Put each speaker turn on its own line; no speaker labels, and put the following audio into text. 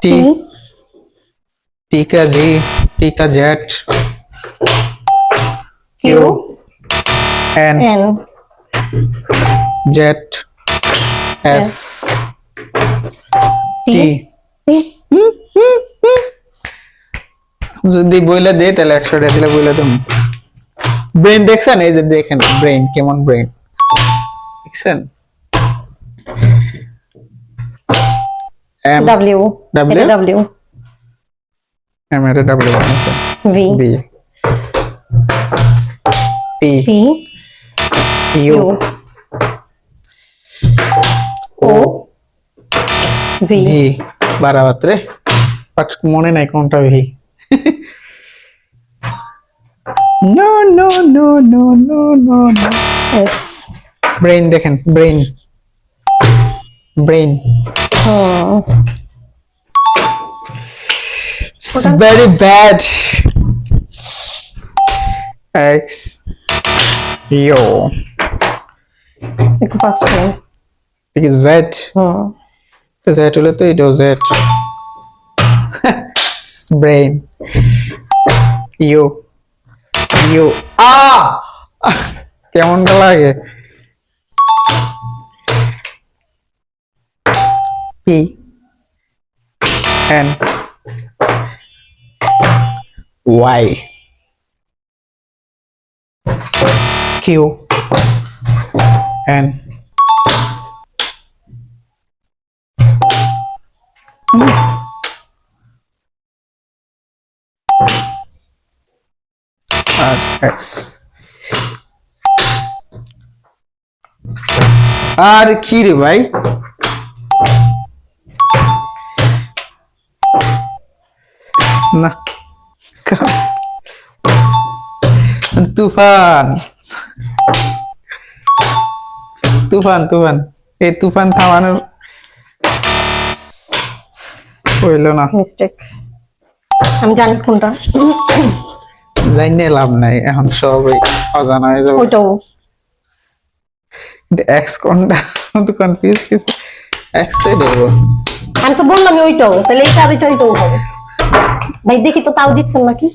T T का G, T का Z,
Q
N
N
Z, S T. যদি বইলা দেই তাহলে 100 টাকা দিলে বইলা দেব। ব্রেন দেখছেন? এই যে দেখেন ব্রেন কেমন ব্রেন দেখছেন? M
W
W?
এটা ডব্লিউ
এম এটা ডাব্লিউ বানাইছে।
V
B P
P
U
U O V
V বারাবাত্রে বাট মনে নাই কোনটা ভি। No no no no no no
yes
brain দেখেন brain brain very bad. X yo
একটু ফাস্ট করুন
it is Z Z হলে তো এটাও Z brain you you কেমনটা লাগে P N Y Q N R X আর কি রে ভাই না তুফান তুফান তুফান এই তুফান থামানোর হইল না
মিস্টেক আমি জানি কোনটা
জানি লাভ নাই এখন সবই অজানা হয়ে যাবে
ওইটাও
এক্স কোনটা তো কনফিউজ কিছু এক্স তো দেবো
আমি তো বললাম ওইটাও তাহলে এইটা আর এটাই তো হবে ভাই দেখি তো তাও দিচ্ছেন নাকি